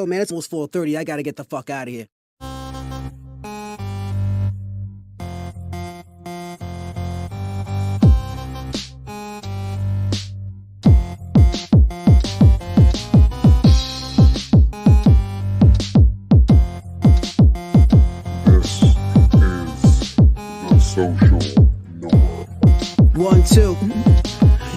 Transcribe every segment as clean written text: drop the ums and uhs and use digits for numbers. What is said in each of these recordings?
Yo, man, it's almost 4:30. I gotta get the fuck out of here. This is the social norm. 1, 2.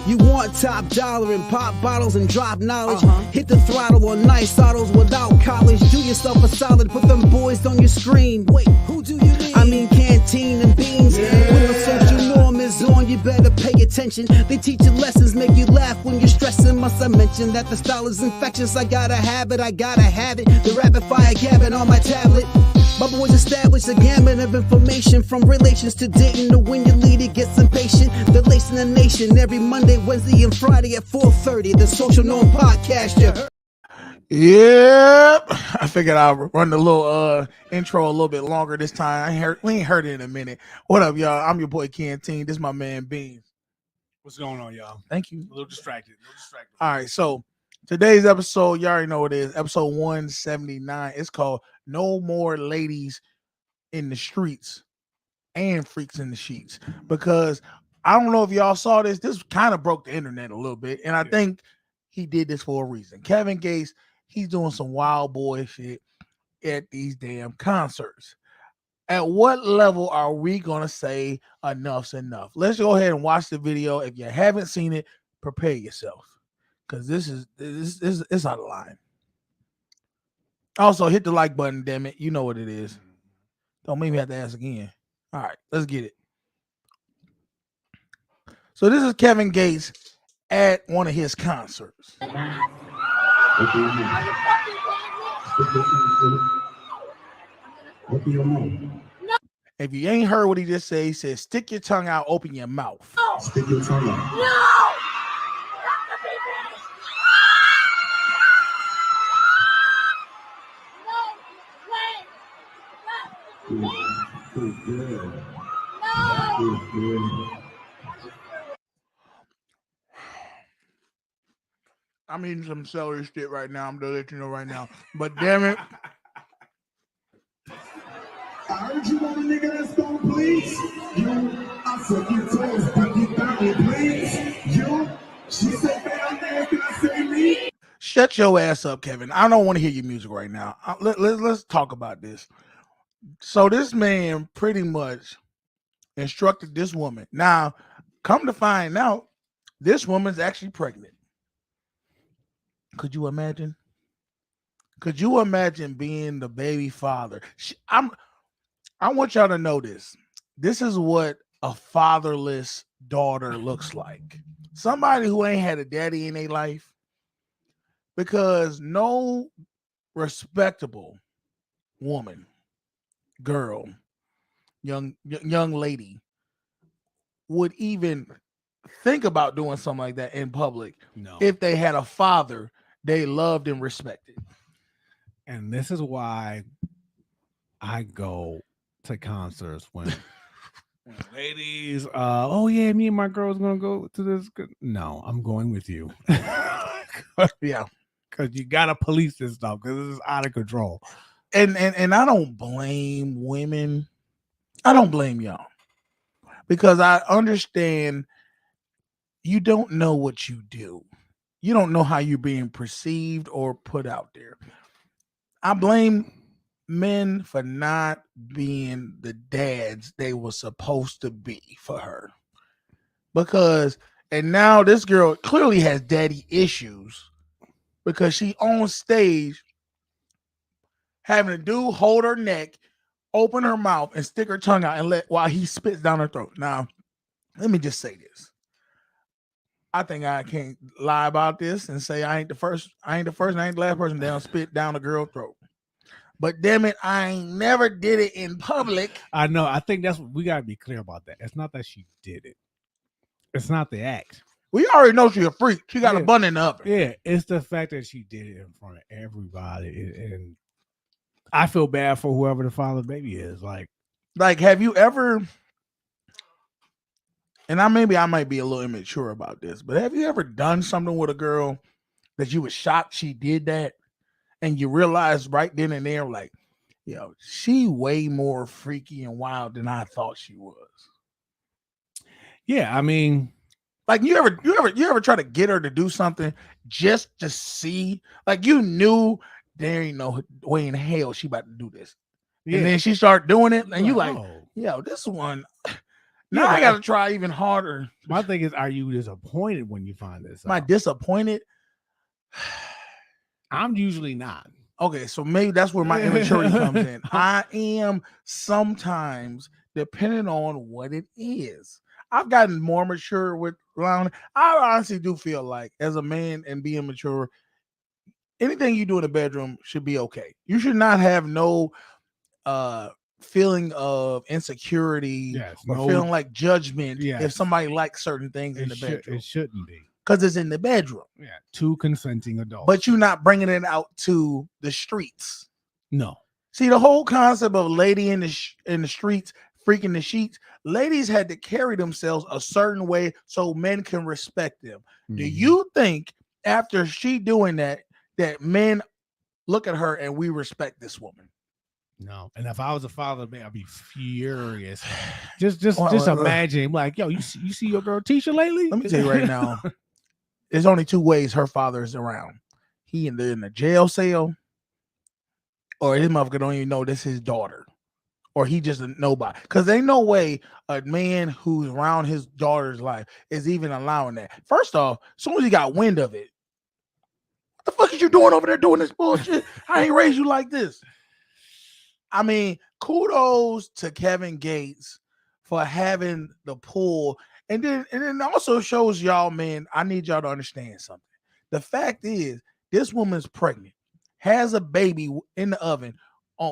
You want top dollar and pop bottles and drop knowledge. Hit the throttle on nice autos without college. Do yourself a solid, put them boys on your screen. Wait, who do you mean? I mean canteen and beans. When the social norm is on, you better pay attention. They teach you lessons, make you laugh when you're stressing. Must I mention that the style is infectious? I gotta have it, I gotta have it. The rapid fire gabbing on my tablet. My boys established a gamut of information, from relations to dating to when your leader gets impatient. They're lacing the nation every Monday, Wednesday, and Friday at 4:30. The Social Norm Podcast, you heard? Yep. I figured I'll run the little intro a little bit longer this time. We ain't heard it in a minute. What up, y'all? I'm your boy Canteen. This is my man Beans. What's going on, y'all? Thank you. A little distracted. All right, so today's episode, you already know what it is. Episode 179. It's called No More Ladies in the Streets and Freaks in the Sheets. Because I don't know if y'all saw this. This kind of broke the internet a little bit. And I think he did this for a reason. Kevin Gates, he's doing some wild boy shit at these damn concerts. At what level are we going to say enough's enough? Let's go ahead and watch the video. If you haven't seen it, prepare yourself. Because this is out of line. Also, hit the like button, damn it. You know what it is. Don't make me have to ask again. All right, let's get it. So this is Kevin Gates at one of his concerts. If you ain't heard what he just said, he said, stick your tongue out, open your mouth. Stick your tongue out. I'm eating some celery shit right now. I'm gonna let you know right now. But damn it. I heard you want a nigga that's gon' please you. I suck your toes, but you got me, please you. She said, "Bad man, can I say me?" Shut your ass up, Kevin. I don't want to hear your music right now. Let's talk about this. So this man pretty much instructed this woman. Now, come to find out, this woman's actually pregnant. Could you imagine? Could you imagine being the baby father? I want y'all to know this. This is what a fatherless daughter looks like. Somebody who ain't had a daddy in their life. Because no respectable woman, girl, young lady would even think about doing something like that in public. No. If they had a father they loved and respected. And this is why I go to concerts when ladies, oh yeah, me and my girl's gonna go to this. No, I'm going with you. Yeah. Because you gotta police this stuff because this is out of control. And I don't blame women. I don't blame y'all. Because I understand you don't know what you do. You don't know how you're being perceived or put out there. I blame men for not being the dads they were supposed to be for her. Because, and now this girl clearly has daddy issues because she on stage having a dude hold her neck, open her mouth, and stick her tongue out and let while he spits down her throat. Now, let me just say this. I think I can't lie about this and say I ain't the first, and I ain't the last person down spit down a girl's throat. But damn it, I ain't never did it in public. I know. I think that's we gotta be clear about that. It's not that she did it. It's not the act. We already know she's a freak. She got a bun in the oven. Yeah, it's the fact that she did it in front of everybody, and I feel bad for whoever the father baby is. Like, have you ever? And I might be a little immature about this, but have you ever done something with a girl that you was shocked she did that, and you realize right then and there, like, yo, she way more freaky and wild than I thought she was. Yeah, I mean, Like, you ever try to get her to do something just to see? Like, you knew there ain't no way in hell she about to do this, yeah. and then she start doing it, and you like, oh. yo, this one. Yeah, Now I but- got to try even harder. My thing is, are you disappointed when you find this Am I out? disappointed? I'm usually not. Okay, so maybe that's where my immaturity comes in. I am sometimes, depending on what it is. I've gotten more mature with around. I honestly do feel like, as a man and being mature, anything you do in the bedroom should be okay. You should not have no feeling of insecurity Yes, or no- feeling like judgment if Yes. somebody likes certain things in the bedroom, It shouldn't be. because it's in the bedroom. Yeah, two consenting adults. But you're not bringing it out to the streets. no. See, the whole concept of lady in the streets freaking the sheets, ladies had to carry themselves a certain way so men can respect them. Do Mhm. you think after she doing that men look at her and we respect this woman? No. And if I was a father, man, I'd be furious. Just Well, imagine, like, yo, you see your girl Tisha lately? Let me tell you right now, there's only two ways her father is around. He either in the jail cell, or his motherfucker don't even know this his daughter, or he just a nobody. Because ain't no way a man who's around his daughter's life is even allowing that. First off, as soon as he got wind of it, what the fuck is you doing over there doing this bullshit? I ain't raised you like this. I mean, kudos to Kevin Gates for having the pull. And then also shows y'all, man, I need y'all to understand something. The fact is, this woman's pregnant, has a baby in the oven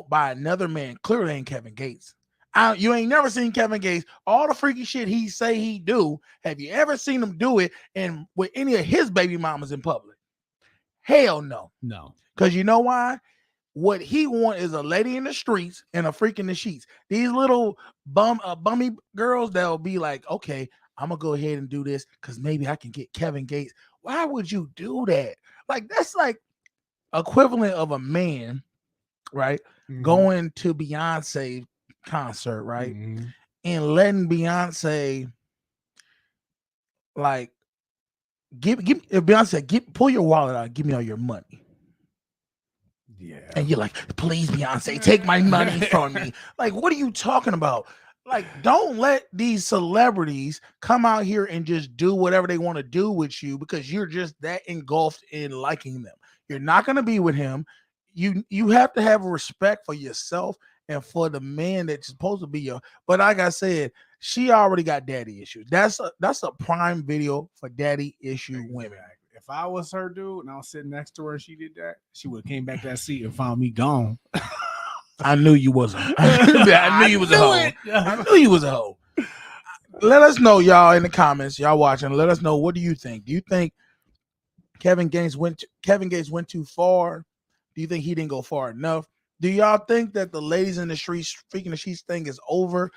by another man. Clearly ain't Kevin Gates. You ain't never seen Kevin Gates. All the freaky shit he say he do. Have you ever seen him do it and with any of his baby mamas in public? Hell no. No. Because you know why? What he want is a lady in the streets and a freak in the sheets. These little bummy girls that'll be like, okay, I'm gonna go ahead and do this because maybe I can get Kevin Gates. Why would you do that? Like, that's like equivalent of a man, right? Mhm. Going to Beyonce concert, right? Mhm. And letting Beyonce like if Beyonce pull your wallet out, give me all your money. Yeah. And you're like, please, Beyonce, take my money from me. Like, what are you talking about? Like, don't let these celebrities come out here and just do whatever they want to do with you because you're just that engulfed in liking them. You're not going to be with him. You have to have respect for yourself and for the man that's supposed to be your. But like I said, she already got daddy issues. That's a prime video for daddy issue women. If I was her dude and I was sitting next to her and she did that, she would have came back to that seat and found me gone. I knew you wasn't. I knew you was a hoe. I knew you was a hoe. Let us know, y'all, in the comments. Y'all watching. Let us know, what do you think? Do you think Kevin Gates went too far? Do you think he didn't go far enough? Do y'all think that the ladies in the streets freaking the sheets thing is over?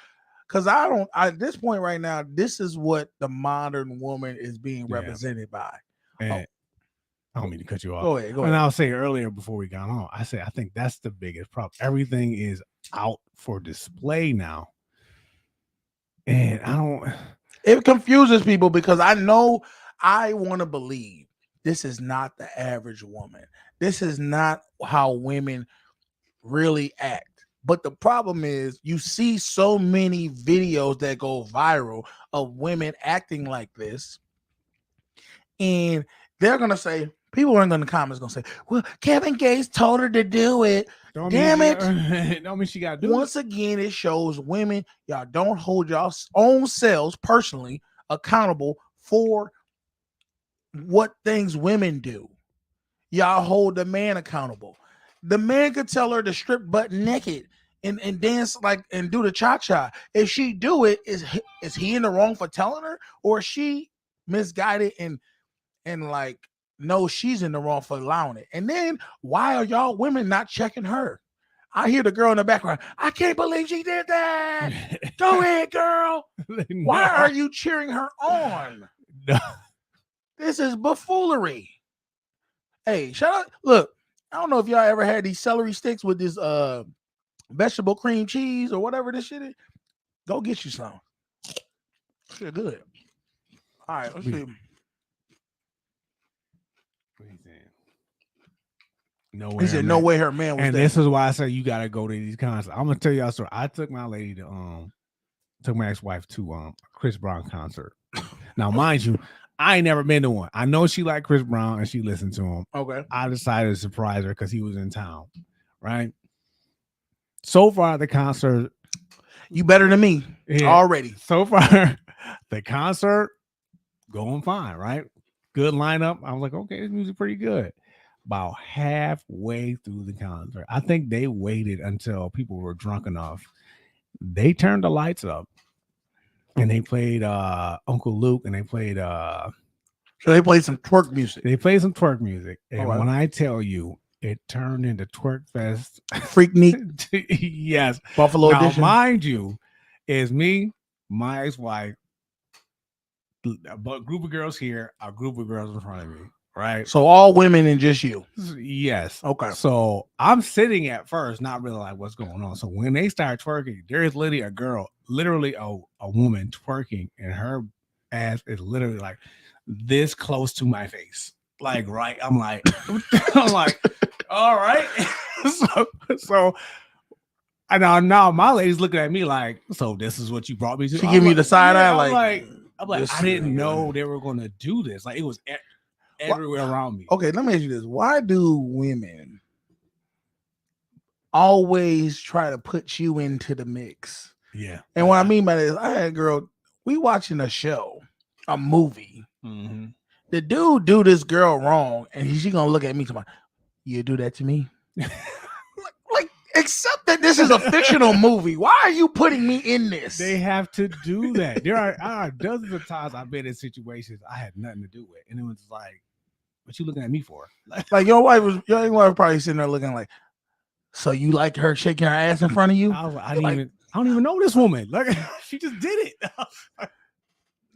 Because at this point right now, this is what the modern woman is being represented by. And I don't mean to cut you off. Go ahead. And I'll say earlier before we got on, I think that's the biggest problem. Everything is out for display now. And it confuses people because I want to believe this is not the average woman. This is not how women really act. But the problem is you see so many videos that go viral of women acting like this. And they're going to say, people in the comments going to say, well, Kevin Gates told her to do it. Damn it. Don't mean she got to do Once again, it shows women, y'all don't hold y'all own selves personally accountable for what things women do. Y'all hold the man accountable. The man could tell her to strip butt naked and dance like and do the cha-cha. If she do it, is he in the wrong for telling her, or is she misguided and like no, she's in the wrong for allowing it? And then why are y'all women not checking her? I hear the girl in the background. I can't believe she did that. Go ahead, girl. No. Why are you cheering her on? No. This is buffoonery. Hey, shout out. Look, I don't know if y'all ever had these celery sticks with this vegetable cream cheese or whatever this shit is. Go get you some. Shit good. All right, let's see. No way. He said, "No way, her man was and there." This is why I say you gotta go to these concerts. I'm gonna tell y'all a story. I took my lady to took my ex-wife to a Chris Brown concert. Now, mind you, I ain't never been to one. I know she liked Chris Brown and she listened to him. Okay. I decided to surprise her because he was in town. Right. So far, the concert, you better than me already. So far, the concert going fine. Right. Good lineup. I was like, okay, this music pretty good. About halfway through the concert, I think they waited until people were drunk enough. They turned the lights up and they played Uncle Luke and they played so they played some twerk music. And when I tell you it turned into twerk fest, Freaknik. Yes, Buffalo now, edition. mind you, is me, my ex-wife, a group of girls here, a group of girls in front of me. Right. So all women and just you. Yes. Okay. So I'm sitting at first, not really like what's going on. So when they start twerking, there is literally a girl, literally a woman twerking, and her ass is literally like this close to my face. Like, right. I'm like, all right. so and now my lady's looking at me like, so this is what you brought me to. She give me the side eye I'm like, I didn't know they were gonna do this. Like, it was everywhere around me. Okay, let me ask you this. Why do women always try to put you into the mix? Yeah. And what I mean by this, I had a girl, we watching a show, a movie. Mm-hmm. The dude do this girl wrong, and she gonna look at me tomorrow. You do that to me? like, except that this is a fictional movie. Why are you putting me in this? They have to do that. There are dozens of times I've been in situations I had nothing to do with, and it was like, what you looking at me for? Like your wife probably sitting there looking like, so you like her shaking her ass in front of you? I don't even know this woman. Like, she just did it.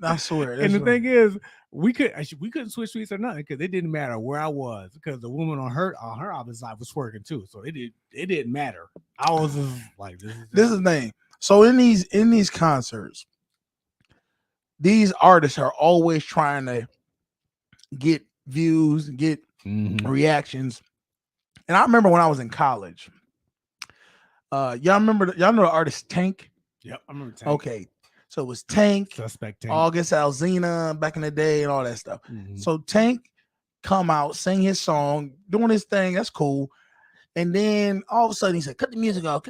I swear. And the thing is, we couldn't switch seats or nothing because it didn't matter where I was because the woman on her opposite side was twerking too. So it didn't matter. I was just like, this is the thing. So in these concerts, these artists are always trying to get views, get reactions. And I remember when I was in college, y'all know the artist Tank? Yep, I remember Tank. Okay. So it was Tank, Suspect Tank, August Alsina back in the day and all that stuff. Mm-hmm. So Tank come out, sing his song, doing his thing. That's cool. And then all of a sudden he said, cut the music off.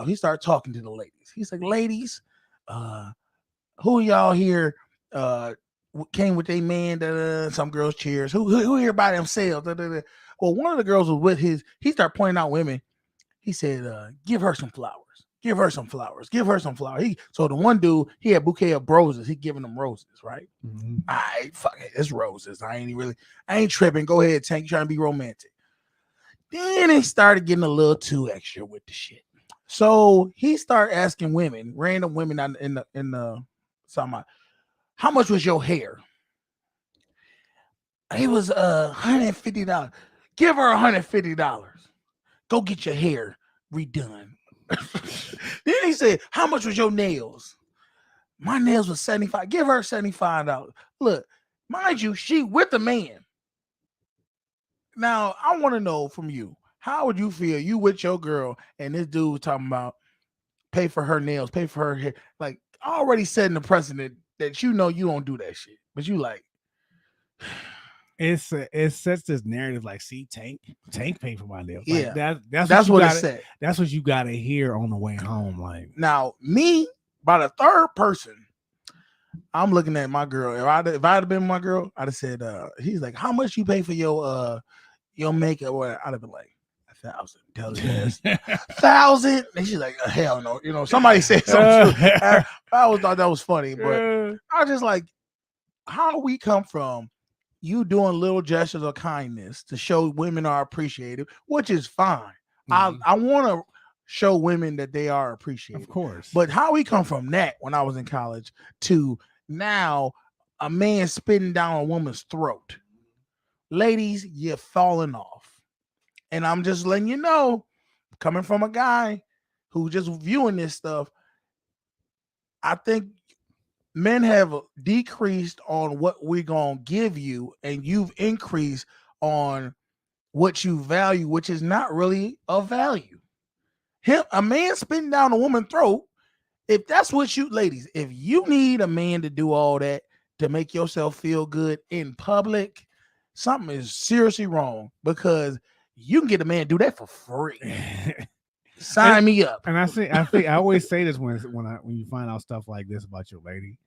He started talking to the ladies. He's like, ladies, who y'all here came with a man? Some girls cheers. Who here by themselves? Well, one of the girls was with he started pointing out women. He said, give her some flowers. Give her some flowers. Give her some flowers. So the one dude, he had a bouquet of roses. He giving them roses, right? Mm-hmm. All right, fuck it. It's roses. I ain't tripping. Go ahead, Tank. You trying to be romantic. Then he started getting a little too extra with the shit. So he started asking women, random women in the something, how much was your hair? It was $150. Give her $150. Go get your hair redone. Then he said, how much was your nails? My nails was $75. Give her $75. Look, mind you, she with a man. Now, I want to know from you, how would you feel? You with your girl, and this dude talking about pay for her nails, pay for her hair. Like, already setting the precedent that you know you don't do that shit. But you like... It sets this narrative like, see, Tank paid for my nails. Like, yeah, that's what it said. That's what you gotta hear on the way home. Like, now, me, by the third person, I'm looking at my girl. If I'd have been my girl, I'd have said, he's like, how much you pay for your makeup? Or I'd have been like, 1,000. Tell his ass 1,000. And she's like, hell no. You know, somebody said something. I always thought that was funny, but I was just like, how do we come from you doing little gestures of kindness to show women are appreciated, which is fine. Mm-hmm. I want to show women that they are appreciated, of course. But how we come from that when I was in college to now a man spitting down a woman's throat? Ladies, you're falling off. And I'm just letting you know, coming from a guy who just viewing this stuff, I think men have decreased on what we're gonna give you, and you've increased on what you value, which is not really of value. A man spitting down a woman's throat, if that's what you, ladies, if you need a man to do all that to make yourself feel good in public, something is seriously wrong, because you can get a man to do that for free. Sign me up. And I think I always say this when you find out stuff like this about your lady.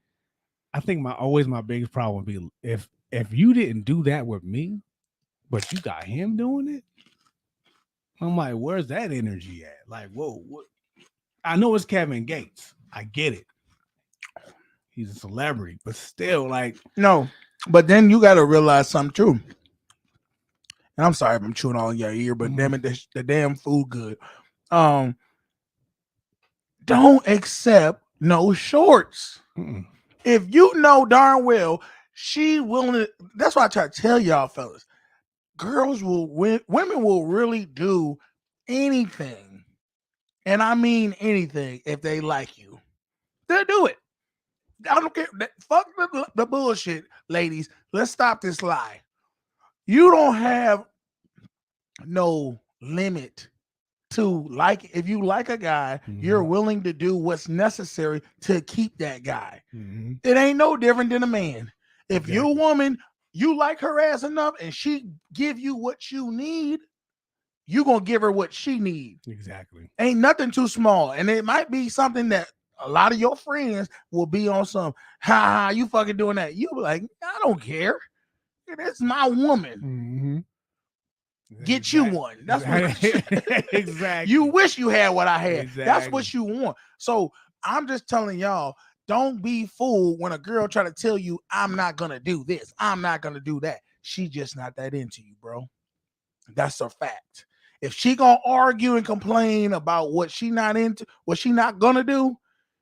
I think my biggest problem would be if you didn't do that with me, but you got him doing it. I'm like, where's that energy at? Like, whoa, what? I know it's Kevin Gates. I get it. He's a celebrity, but still, like, no. But then you got to realize something too. And I'm sorry if I'm chewing all in your ear, but damn it, the damn food good. Don't accept no shorts. If you know darn well she willing to, that's why I try to tell y'all fellas, women will really do anything, and I mean anything, if they like you. They'll do it. I don't care. Fuck the bullshit, ladies. Let's stop this lie. You don't have no limit to like. If you like a guy, you're willing to do what's necessary to keep that guy. It ain't no different than a man. If you're a woman, you like her ass enough and she give you what you need, you gonna give her what she needs. Exactly. Ain't nothing too small. And it might be something that a lot of your friends will be on some, ha, you fucking doing that. You'll be like, I don't care. That's my woman. Get you one. That's what exactly. You wish you had what I had. Exactly. That's what you want. So I'm just telling y'all, don't be fooled when a girl try to tell you, I'm not gonna do this, I'm not gonna do that. She just not that into you, bro. That's a fact. If she gonna argue and complain about what she not into, what she not gonna do,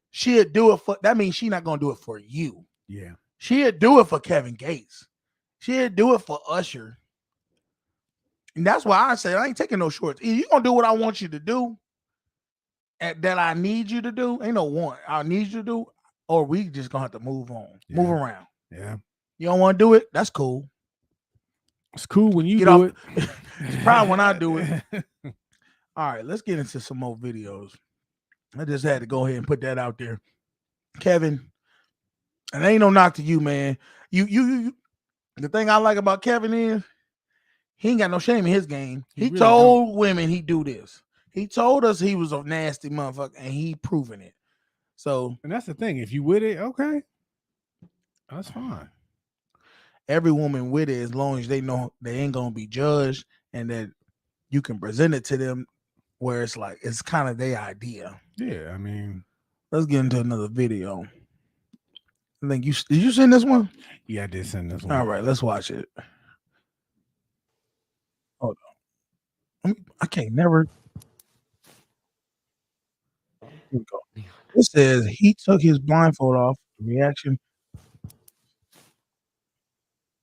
she'll do it for, that means she not gonna do it for you. Yeah. She'll do it for Kevin Gates. She'll do it for Usher. And that's why I say I ain't taking no shorts. Either you gonna do what I want you to do, and that I need you to do. Ain't no want. I need you to do, or we just gonna have to move on, move around. Yeah. You don't want to do it? That's cool. It's cool when you do it. It's probably when I do it. All right, let's get into some more videos. I just had to go ahead and put that out there, Kevin. And ain't no knock to you, man. You. The thing I like about Kevin is he ain't got no shame in his game. He really told women he do this. He told us he was a nasty motherfucker, and he proven it. So, and that's the thing. If you with it, okay, that's fine. Every woman with it, as long as they know they ain't gonna be judged, and that you can present it to them where it's like it's kind of their idea. Yeah, I mean, let's get into another video. I think did you send this one? Yeah, I did send this one. All right, let's watch it. Hold on. I can't never. Here we go. It says he took his blindfold off. Reaction.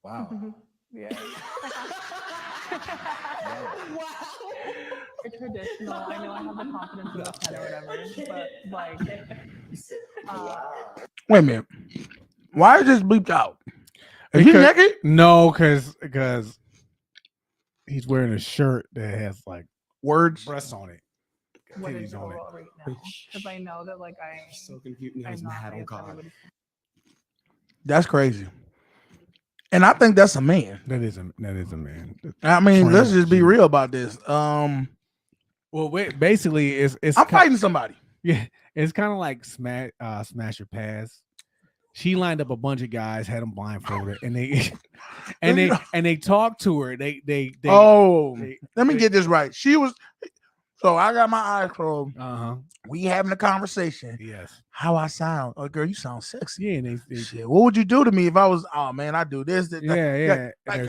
Wow. Yeah. Wow. It's traditional. I know I have the confidence in the head or whatever, but like, wait a minute. Why is this bleeped out? Is he naked? No, because he's wearing a shirt that has like words, breasts on it, titties on it. Right now, because I know that like I'm so confused. He was mad on God. That's crazy. And I think that's a man. That is a man. I mean, let's just be real about this. Well, basically, it's I'm fighting somebody. Yeah, it's kind of like smash or pass. She lined up a bunch of guys, had them blindfolded, and they talked to her. Let me get this right. She was. So I got my eyes closed. We having a conversation. Yes. How I sound? Oh, girl, you sound sexy. Yeah. And shit. What would you do to me if I was? Oh man, I do this. Yeah. Like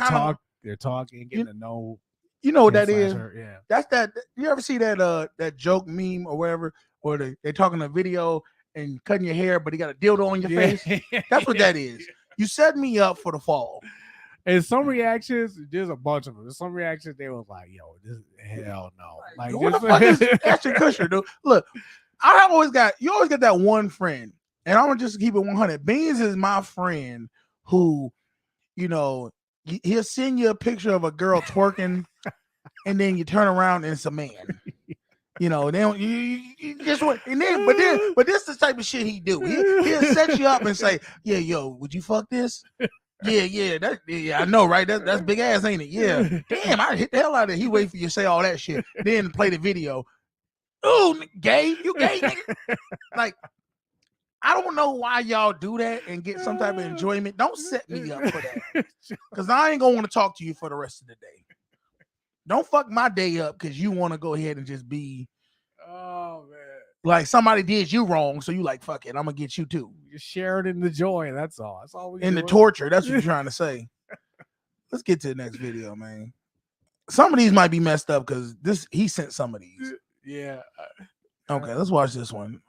they're talking, getting to know. You know what that is? Yeah. That's that. You ever see that joke meme or whatever, where they're talking a video and cutting your hair, but he got a dildo on your face? That's what that is. You set me up for the fall. And some reactions, there's a bunch of them. There's some reactions they was like, "Yo, this hell no!" Like, What the fuck is this, Ashton Kutcher, dude? Look, you always get that one friend, and I'm gonna just keep it 100. Beans is my friend who, you know, he'll send you a picture of a girl twerking, and then you turn around and it's a man. You know, they don't. You just what, and then, but this is the type of shit he do. He'll set you up and say, "Yeah, yo, would you fuck this?" Yeah, I know, right? That's big ass, ain't it? Yeah. Damn, I hit the hell out of it. He wait for you to say all that shit, then play the video. Oh, gay, you gay, nigga. Like, I don't know why y'all do that and get some type of enjoyment. Don't set me up for that, because I ain't gonna want to talk to you for the rest of the day. Don't fuck my day up because you want to go ahead and just be. Oh man. Like somebody did you wrong, so you like, fuck it, I'm gonna get you too. You share it in the joy, that's all. That's all we In do. the torture, that's what you're trying to say. Let's get to the next video, man. Some of these might be messed up because he sent some of these. Yeah. Okay, let's watch this one.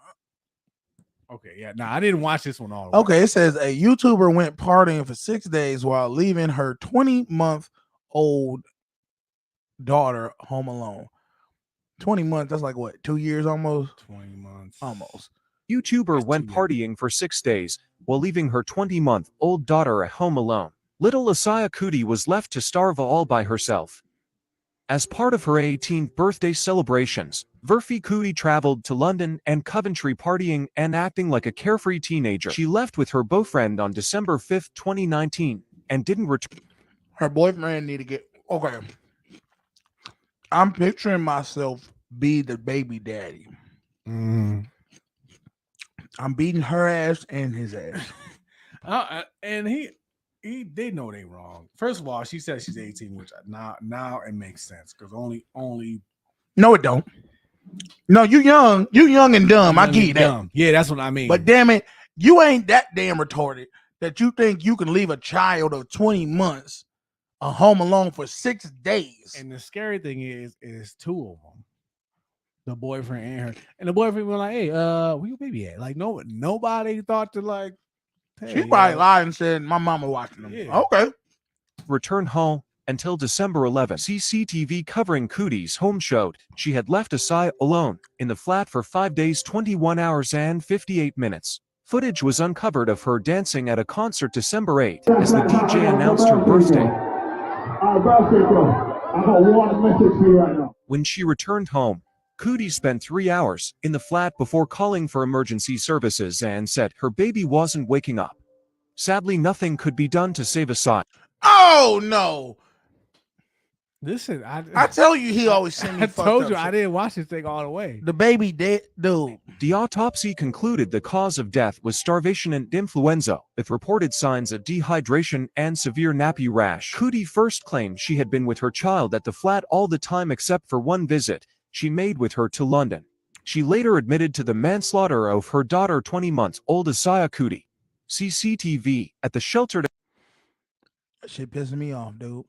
Okay, yeah. No, I didn't watch this one all the way. Okay, it says a YouTuber went partying for 6 days while leaving her 20-month-old daughter home alone. 20 months, that's like what, 2 years almost? 20 months. Almost. YouTuber went partying for 6 days while leaving her 20-month-old daughter at home alone. Little Asaya Kuti was left to starve all by herself. As part of her 18th birthday celebrations, Verfi Kuti traveled to London and Coventry partying and acting like a carefree teenager. She left with her boyfriend on December 5th, 2019, and didn't return. Her boyfriend need to get, okay. I'm picturing myself be the baby daddy. Mm. I'm beating her ass and his ass. And they know they wrong. First of all, she said she's 18, which now it makes sense because only No, it don't. No, you young and dumb. I get that. Dumb. Yeah, that's what I mean. But damn it, you ain't that damn retarded that you think you can leave a child of 20 months home alone for 6 days. And the scary thing is two of them, the boyfriend and her. And the boyfriend was like, "Hey, where your baby at?" Like, nobody thought to like. Hey, she probably lied and said, "My mama watching them." Yeah. Okay. Return home until December 11. CCTV covering Kuti's home showed she had left Asai alone in the flat for 5 days, 21 hours and 58 minutes. Footage was uncovered of her dancing at a concert December 8 as the DJ announced her birthday. I got one message for you right now. When she returned home, Kuti spent 3 hours in the flat before calling for emergency services and said her baby wasn't waking up. Sadly, nothing could be done to save Asai. Oh no. Listen, I tell you, he always send me. I told you shit. I didn't watch this thing all the way. The baby dead, dude. The autopsy concluded the cause of death was starvation and influenza, with reported signs of dehydration and severe nappy rash. Kuti first claimed she had been with her child at the flat all the time except for one visit she made with her to London. She later admitted to the manslaughter of her daughter 20-month-old Asaya Kuti. CCTV at the sheltered That shit pissing me off, dude.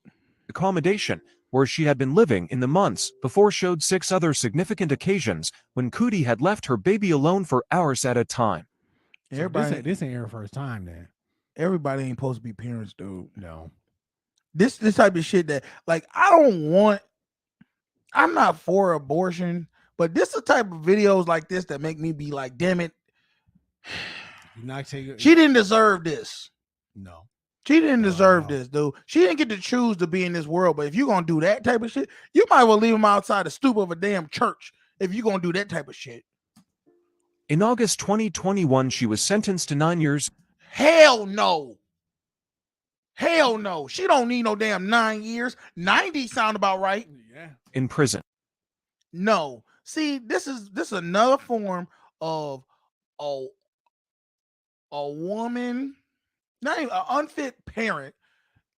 accommodation where she had been living in the months before showed 6 other significant occasions when Kuti had left her baby alone for hours at a time. So Everybody, this ain't her first time then. everybody ain't supposed to be parents, dude. No. This type of shit that, like, I'm not for abortion, but this is the type of videos like this that make me be like, damn it. You're not taking. She didn't deserve this. No. She didn't deserve Wow. this, dude. She didn't get to choose to be in this world. But if you're gonna do that type of shit, you might well leave them outside the stoop of a damn church if you're gonna do that type of shit. In August 2021, she was sentenced to 9 years. Hell no. Hell no. She don't need no damn 9 years. 90 sound about right. Yeah. In prison. No. See, this is another form of a woman, not even an unfit parent,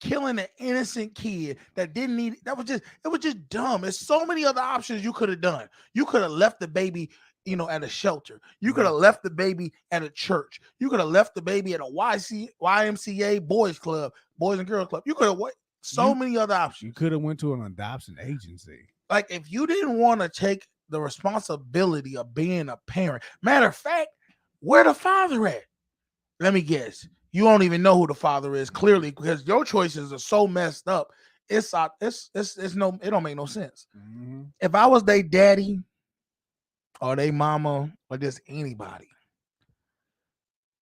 killing an innocent kid that didn't need it was just dumb. There's so many other options you could have done. You could have left the baby, at a shelter. You could have left the baby at a church. You could have left the baby at a YMCA boys and girls club. You could have many other options. You could have went to an adoption agency. Like, if you didn't want to take the responsibility of being a parent, matter of fact, where the father at? Let me guess. You don't even know who the father is clearly because your choices are so messed up. It's no, it don't make no sense. Mm-hmm. If I was their daddy or their mama or just anybody,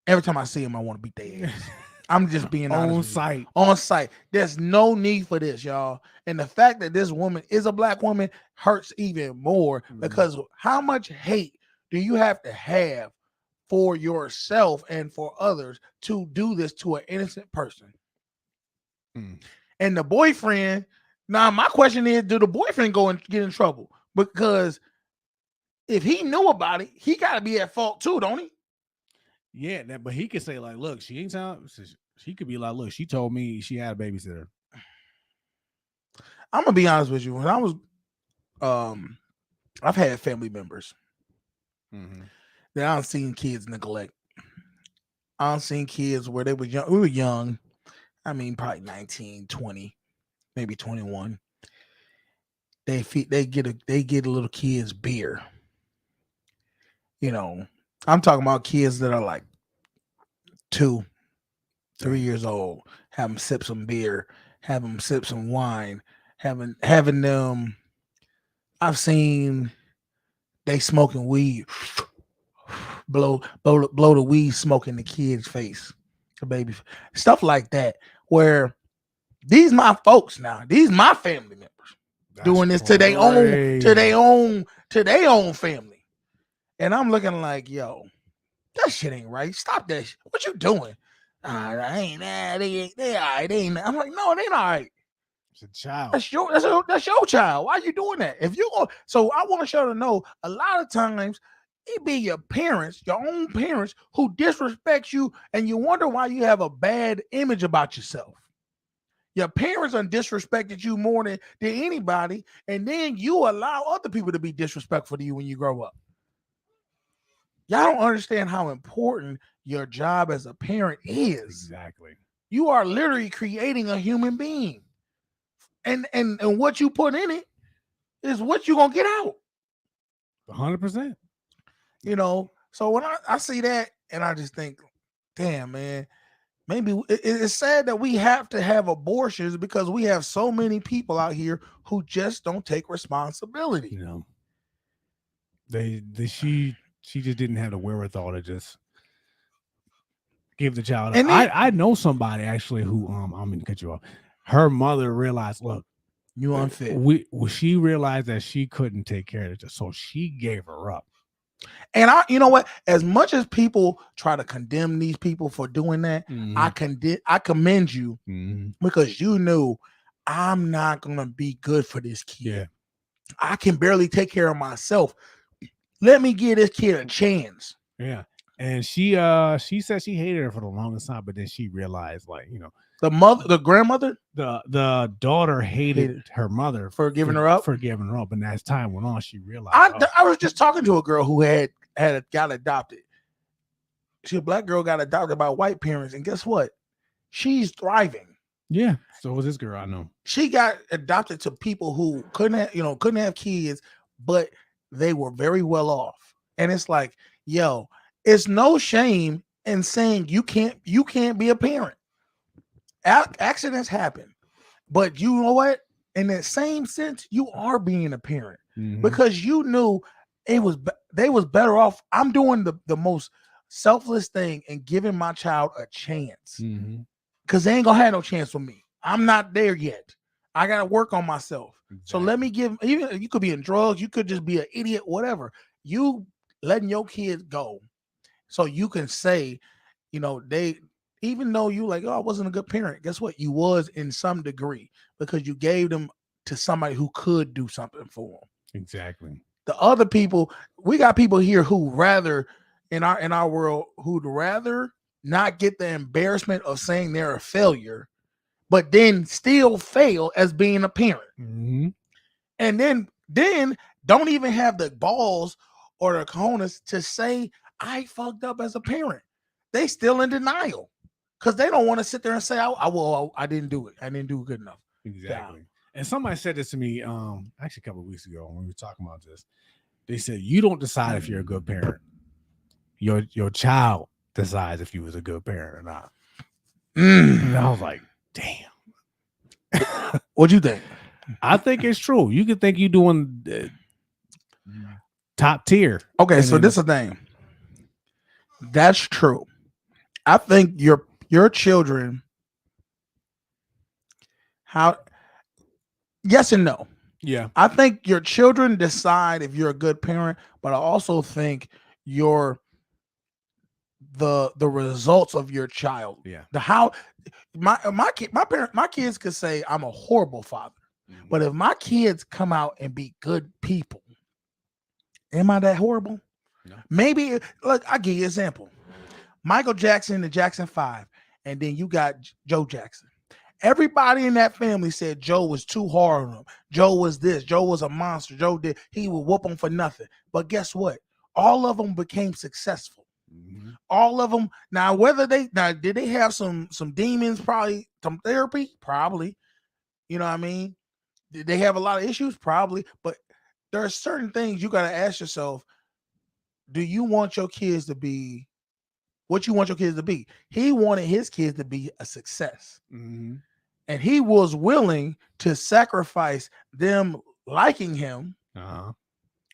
every time I see him, I want to beat their ass. I'm just being honest with you. Sight. On site. There's no need for this, y'all. And the fact that this woman is a black woman hurts even more because how much hate do you have to have for yourself and for others to do this to an innocent person? And the boyfriend, now my question is, do the boyfriend go and get in trouble? Because if he knew about it, he got to be at fault too, don't he? Yeah, but he could say like, look, she ain't telling. She could be like, look, she told me she had a babysitter. I'm gonna be honest with you. When I was, I've had family members that I've seen kids neglect. I've seen kids where they were young. We were young. I mean, probably 19, 20, maybe 21. They get a little kid's beer. You know, I'm talking about kids that are like 2, 3 years old. Have them sip some beer. Have them sip some wine. Having them. I've seen they smoking weed. Blow the weed smoke in the kid's face, the baby, stuff like that. Where these my folks now, these my family members doing this to their own family, and I'm looking like, yo, that shit ain't right. Stop that shit. What you doing? I ain't that. They all right. They ain't. I'm like, no, they not all right. It's a child. That's your child. Why are you doing that? If you go, so I want y'all to know, a lot of times it be your parents, your own parents, who disrespect you, and you wonder why you have a bad image about yourself. Your parents done disrespected you more than anybody, and then you allow other people to be disrespectful to you when you grow up. Y'all don't understand how important your job as a parent is. Exactly. You are literally creating a human being. And what you put in it is what you're gonna get out. 100%. You know, so when I see that, and I just think, damn, man, maybe it's sad that we have to have abortions because we have so many people out here who just don't take responsibility. You know, she just didn't have the wherewithal to just give the child. And I know somebody actually who I'm gonna cut you off. Her mother realized, look, you unfit. She realized that she couldn't take care of it, so she gave her up. And you know what? As much as people try to condemn these people for doing that, I commend you because you knew I'm not gonna be good for this kid. Yeah. I can barely take care of myself. Let me give this kid a chance. Yeah. And she said she hated her for the longest time, but then she realized, like, you know, the grandmother, the daughter hated her mother for giving her up. And as time went on, she realized. I was just talking to a girl who got adopted. She a black girl got adopted by white parents, and guess what? She's thriving. Yeah. So was this girl I know. She got adopted to people who couldn't have kids, but they were very well off. And it's like, yo, it's no shame in saying you can't be a parent. Accidents happen, but you know what? In that same sense, you are being a parent because you knew they was better off. I'm doing the most selfless thing and giving my child a chance because they ain't gonna have no chance with me. I'm not there yet. I gotta work on myself. Exactly. So let me give. Even you could be in drugs, you could just be an idiot, whatever. You letting your kids go, so you can say, you know, even though you like, oh, I wasn't a good parent. Guess what? You was in some degree because you gave them to somebody who could do something for them. Exactly. The other people, we got people here who rather in our world who'd rather not get the embarrassment of saying they're a failure, but then still fail as being a parent. And then don't even have the balls or the cojones to say I fucked up as a parent. They still in denial because they don't want to sit there and say, I didn't do it. I didn't do good enough. Exactly. Yeah. And somebody said this to me actually a couple of weeks ago when we were talking about this. They said, you don't decide if you're a good parent. Your child decides if you was a good parent or not. And I was like, damn. What'd you think? I think it's true. You could think you're doing top tier. Okay, And so then this is the thing. That's true. I think your children, how yes and no. yeah. I think your children decide if you're a good parent, but I also think the results of your child. Yeah. The how my kids could say I'm a horrible father. Mhm. But if my kids come out and be good people, am I that horrible? No. Maybe. Look, I'll give you an example. Michael Jackson, the Jackson 5, and then you got Joe Jackson. Everybody in that family said Joe was too hard on him. Joe was this. Joe was a monster. He would whoop him for nothing. But guess what? All of them became successful. Mm-hmm. All of them. Now, did they have some demons? Probably some therapy. Probably. You know what I mean? Did they have a lot of issues? Probably. But there are certain things you got to ask yourself. Do you want your kids to be what you want your kids to be? He wanted his kids to be a success. Mm-hmm. And he was willing to sacrifice them liking him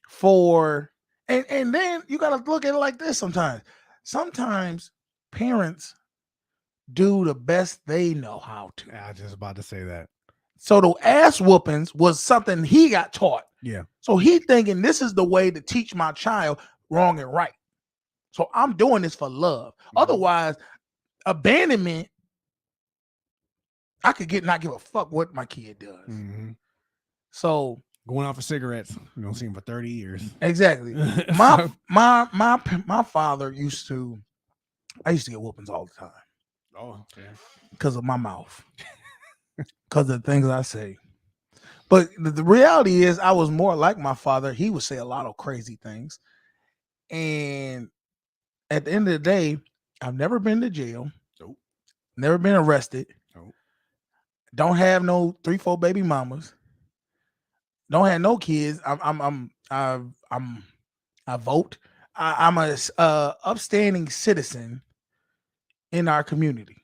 for and then you got to look at it like this sometimes. Sometimes parents do the best they know how to. I was just about to say that. So the ass whoopings was something he got taught. Yeah. So he thinking this is the way to teach my child wrong and right. So I'm doing this for love. Mm-hmm. Otherwise, abandonment, I could not give a fuck what my kid does. Mm-hmm. So going out for cigarettes, you don't see him for 30 years. Exactly. My father I used to get whoopings all the time. Oh, yeah. Because of my mouth. Because of the things I say. But the reality is I was more like my father. He would say a lot of crazy things. And at the end of the day, I've never been to jail. Nope. Never been arrested. Nope. Don't have no 3-4 baby mamas. Don't have no kids. I vote. I'm a upstanding citizen in our community.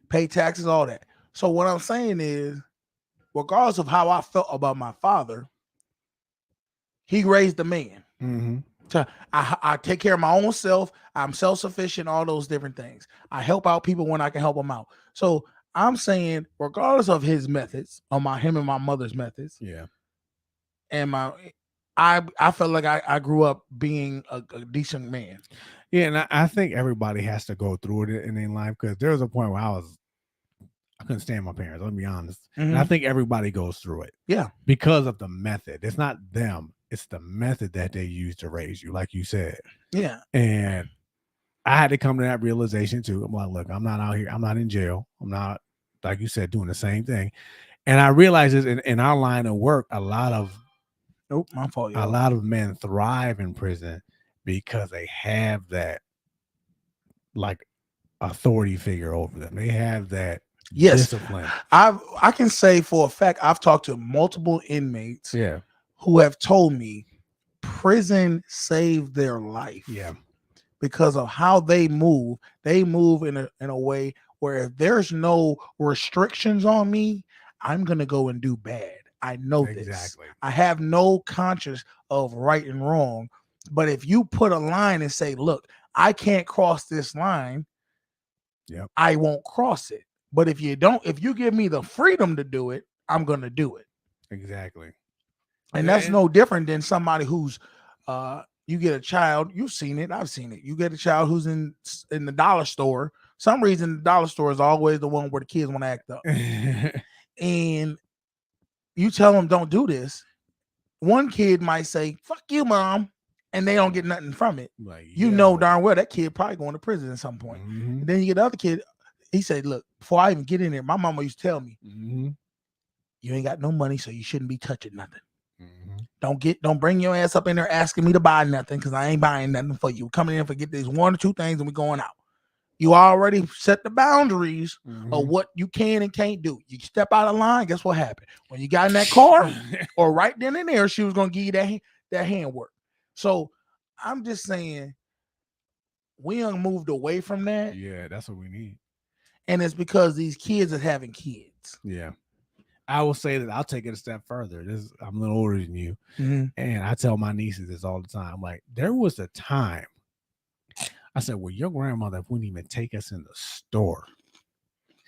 Pay taxes, all that. So what I'm saying is, regardless of how I felt about my father, he raised a man. Mm-hmm. So I take care of my own self. I'm self-sufficient, all those different things. I help out people when I can help them out. So I'm saying, regardless of his methods, him and my mother's methods, yeah, and I felt like I grew up being a decent man. Yeah, and I think everybody has to go through it in their life, because there was a point where I couldn't stand my parents. Let me be honest. Mm-hmm. And I think everybody goes through it. Yeah, because of the method. It's not them. It's the method that they use to raise you, like you said. Yeah. And I had to come to that realization too. I'm like, look, I'm not out here. I'm not in jail. I'm not, like you said, doing the same thing. And I realized this in our line of work, a lot of men thrive in prison because they have that like authority figure over them. They have that discipline. I can say for a fact, I've talked to multiple inmates who have told me prison saved their life. Yeah. Because of how they move in a way where if there's no restrictions on me, I'm going to go and do bad. I know this. I have no conscience of right and wrong. But if you put a line and say, look, I can't cross this line, I won't cross it. But if you give me the freedom to do it, I'm going to do it. Exactly. And that's no different than somebody who's, you get a child, you've seen it, I've seen it. You get a child who's in the dollar store. Some reason the dollar store is always the one where the kids want to act up. And you tell them don't do this. One kid might say, fuck you, mom. And they don't get nothing from it. Like, you know darn well that kid probably going to prison at some point. Mm-hmm. And then you get the other kid, he said, look, before I even get in there, my mama used to tell me, you ain't got no money, so you shouldn't be touching nothing. Mm-hmm. Don't bring your ass up in there asking me to buy nothing, because I ain't buying nothing for you. Coming in for get these 1 or 2 things and we going out. You already set the boundaries of what you can and can't do. You step out of line, guess what happened? When you got in that car or right then and there, she was going to give you that handwork. So I'm just saying, we done moved away from that. Yeah, that's what we need. and it's because these kids are having kids. Yeah. I will say that I'll take it a step further. I'm a little older than you. Mm-hmm. And I tell my nieces this all the time. Like, there was a time I said, well, your grandmother wouldn't even take us in the store.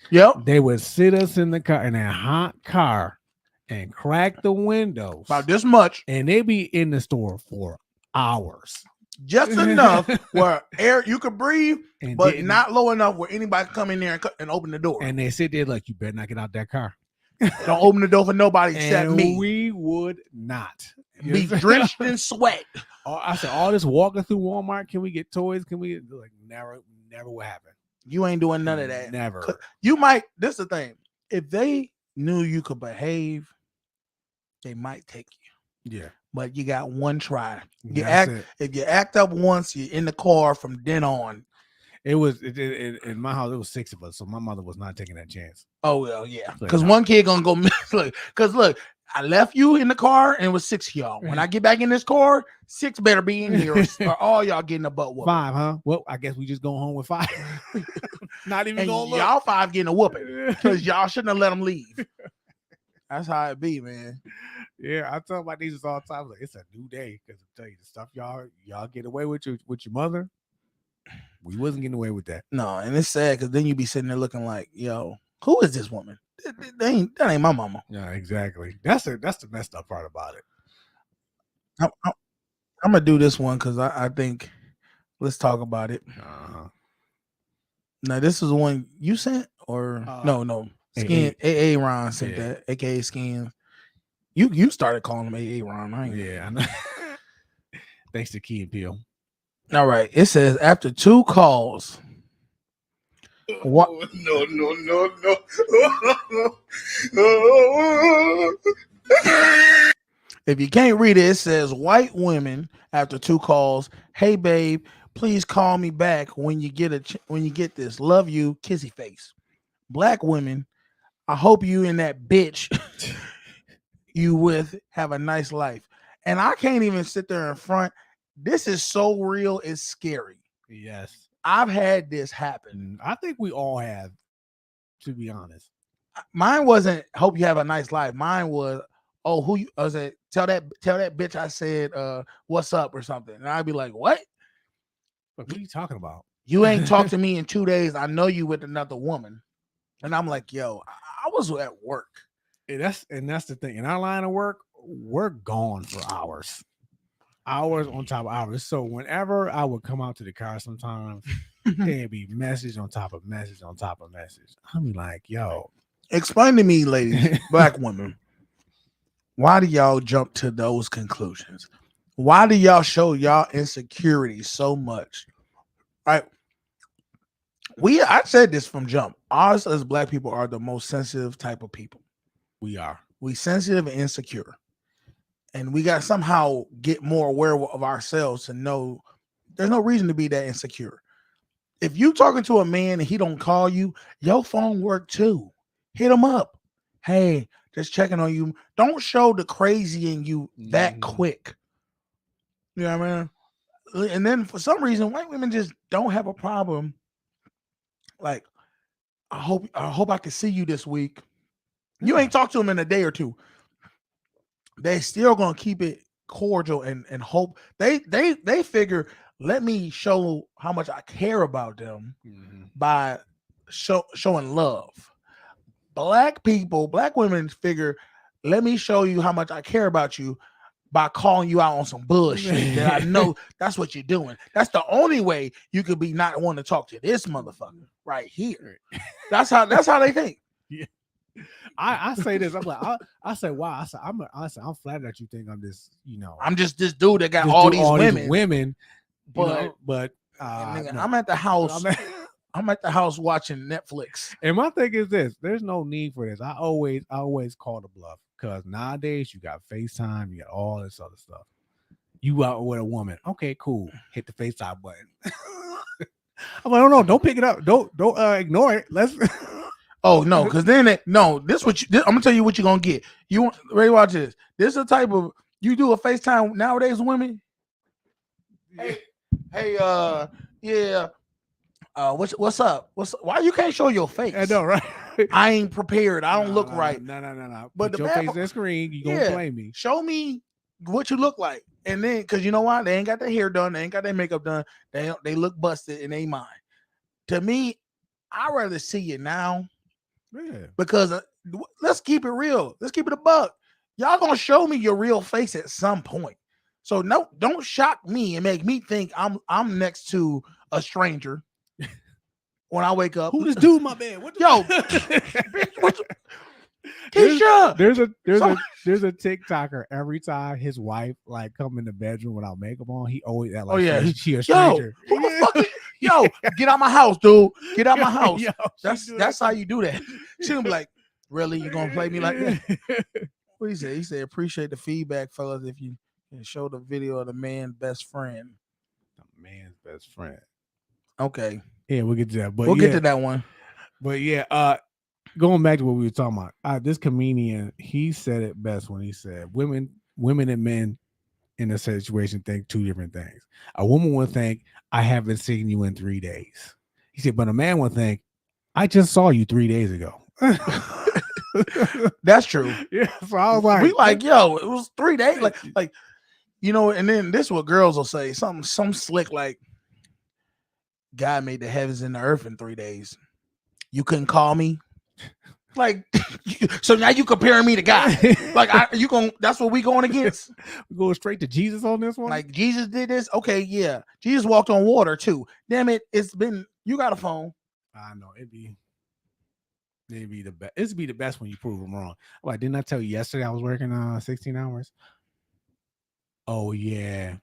Yep. They would sit us in the car, in a hot car, and crack the windows About this much, and they'd be in the store for hours. just enough where air you could breathe, And but not low enough where anybody can come in there and open the door. And they sit there like, you better not get out that car. Don't open the door for nobody except me. We would not Be drenched in sweat. I said, all this walking through Walmart, can we get toys? Can we get, like, never will happen. You ain't doing none of that. Never. You might, this is the thing. If they knew you could behave, they might take you. Yeah. But you got one try. If you act up once, you're in the car from then on. It was in my house, it was 6 of us, so my mother was not taking that chance. Oh well, yeah. Because one kid gonna go because look, I left you in the car and it was 6 of y'all. When I get back in this car, 6 better be in here or all y'all getting a butt whooping. 5, huh? Well, I guess we just going home with 5. Not even and going to y'all 5 getting a whooping because y'all shouldn't have let them leave. That's how it be, man. Yeah, I tell my nieces all the time, like, it's a new day. Because I tell you, the stuff y'all get away with your mother, we wasn't getting away with that. No, and it's sad because then you be sitting there looking like, yo, who is this woman? That ain't my mama. Yeah, exactly. That's the messed up part about it. I'm gonna do this one because I think let's talk about it. Now this is one you sent or no Skin AA Ron sent that, aka Skin. You started calling him AA Ron, right? Yeah, I know. Thanks to Key and Peele. All right. It says after 2 calls. What? No. If you can't read it, it says white women after 2 calls. Hey babe, please call me back when you get this. Love you, kissy face. Black women, I hope you and that bitch you with have a nice life. And I can't even sit there in front. This is so real, it's scary. Yes. I've had this happen. I think we all have, to be honest. Mine wasn't hope you have a nice life. Mine was, oh, who you, I was like, tell that bitch I said what's up or something. And I'd be like, what? What are you talking about? You ain't talked to me in 2 days. I know you with another woman. And I'm like, yo, I was at work. And that's the thing. In our line of work, we're gone for hours. Hours on top of hours. So whenever I would come out to the car sometimes, there'd be message on top of message on top of message. I'd be like, yo. Explain to me, ladies, black women, why do y'all jump to those conclusions? Why do y'all show y'all insecurity so much? Right? I said this from jump. Us as black people are the most sensitive type of people. We are. We sensitive and insecure. And we got to somehow get more aware of ourselves to know there's no reason to be that insecure. If you talking to a man and he don't call you, your phone work too. Hit him up. Hey, just checking on you. Don't show the crazy in you that quick. You know what I mean? And then for some reason, white women just don't have a problem. Like, I hope I can see you this week. You ain't talked to them in a day or 2. They still gonna keep it cordial and hope. They figure, let me show how much I care about them by showing love. Black women figure, let me show you how much I care about you by calling you out on some bullshit that I know that's what you're doing. That's the only way you could be not wanting to talk to this motherfucker right here. That's how they think. Yeah. I say this. I'm like, I say, wow. I'm flattered that you think I'm this, I'm just this dude that got all these women. But I'm at the house. I'm at the house watching Netflix. And my thing is this: there's no need for this. I always call the bluff because nowadays you got FaceTime, you got all this other stuff. You out with a woman, okay, cool. Hit the FaceTime button. I'm like, no, don't pick it up. Don't ignore it. Let's. Oh no, because then I'm gonna tell you what you're gonna get. You ready to watch this? This is the type of you do a FaceTime nowadays, women. Hey, yeah. what's up? Why you can't show your face? I know, right? I ain't prepared. I don't look right. No. But Put the your bad face part- on the screen. You gonna blame me? Show me what you look like, and then because you know why they ain't got their hair done, they ain't got their makeup done, they look busted in their mind. To me, I'd rather see you now Yeah. because let's keep it real. Let's keep it a buck. Y'all gonna show me your real face at some point. So no, don't shock me and make me think I'm next to a stranger when I wake up. Who this dude, my man? What the Yo, bitch, what Keisha. There's a TikToker every time his wife like come in the bedroom without makeup on, he always act like she a stranger. Yo, who the fuck is, yo, get out my house, dude. Get out my house. Yo, that's how you do that. She gonna be like, really? You gonna play me like that? What he said? He said, appreciate the feedback, fellas. If you can show the video of the man's best friend. The man's best friend. Okay. Yeah, we'll get to that. But we'll get to that one. But yeah, going back to what we were talking about, this comedian, he said it best when he said, women and men in a situation think two different things. A woman would think, I haven't seen you in 3 days. He said, but a man would think, I just saw you 3 days ago. That's true. Yeah. So I was like, we like, yo, it was 3 days. Like, you know, and then this is what girls will say. Some slick like, God made the heavens and the earth in 3 days. You couldn't call me. Like, so now you comparing me to God. Like, that's what we going against. We going straight to Jesus on this one? Like, Jesus did this? Okay, yeah. Jesus walked on water too. Damn it. You got a phone. I know. It'd be the best. It'd be the best when you prove them wrong. Like, didn't I tell you yesterday I was working 16 hours? Oh, yeah.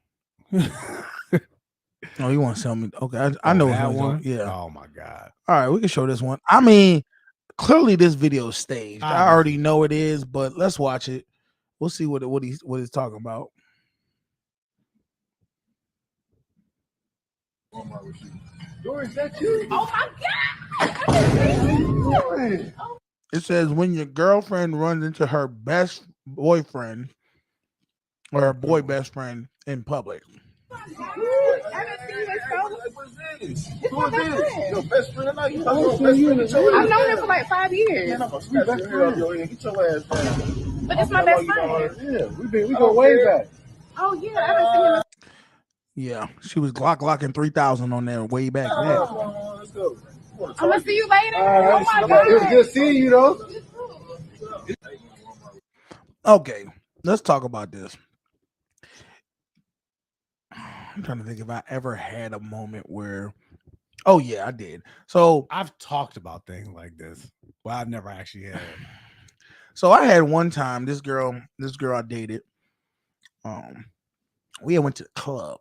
Oh, you want to tell me? Okay, I know that one. Yeah. Oh my God. All right, we can show this one. I mean, clearly this video is staged. I already know it is, but let's watch it. We'll see what he's talking about. Is that you? Oh my God! It says when your girlfriend runs into her best boyfriend or her boy best friend in public. Your best friend? I've known him for like 5 years. Get your ass down. But it's my best friend. Yeah, we go way back. Oh yeah, I haven't seen him. Yeah, she was glocking 3,000 on there way back then. Let's go. I'm gonna see you later. Oh my God. It's good seeing you though. Okay, let's talk about this. I'm trying to think if I ever had a moment where, oh yeah, I did. So I've talked about things like this, but I've never actually had. So I had one time this girl I dated. We went to the club,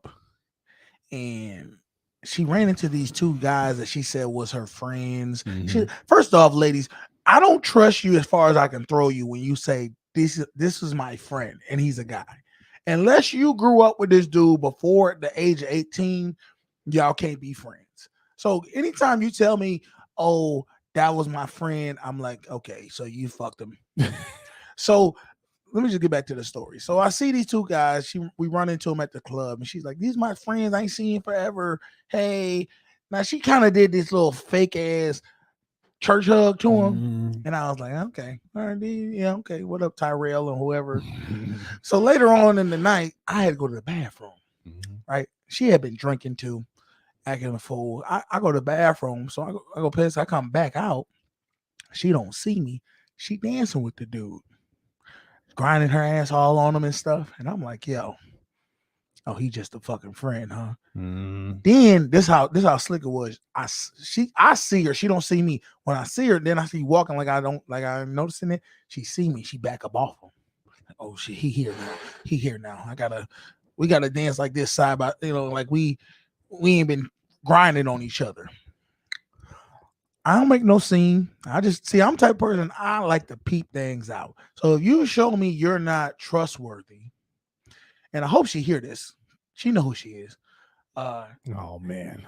and she ran into these two guys that she said was her friends. Mm-hmm. First off, ladies, I don't trust you as far as I can throw you when you say this is my friend and he's a guy. Unless you grew up with this dude before the age of 18, y'all can't be friends. So anytime you tell me, oh, that was my friend, I'm like, okay, so you fucked him. So let me just get back to the story. So I see these two guys. We run into them at the club, and she's like, these my friends. I ain't seen you forever. Hey. Now she kind of did this little fake ass church hug to him. Mm-hmm. And I was like, okay, all right, yeah, okay. What up, Tyrell and whoever? So later on in the night, I had to go to the bathroom, right? She had been drinking too, acting a fool. I go to the bathroom, so I go piss. I come back out. She don't see me. She dancing with the dude, grinding her ass all on him and stuff. And I'm like, yo, oh, he just a fucking friend, huh? Then this how slick it was. I see her. She don't see me. When I see her, then I see walking like I'm noticing it. She see me. She back up off him. Like, oh shit, he here now. He here now. We gotta dance like this side by, like we ain't been grinding on each other. I don't make no scene. I just see I'm the type of person I like to peep things out. So if you show me you're not trustworthy, and I hope she hear this. She know who she is. Oh man.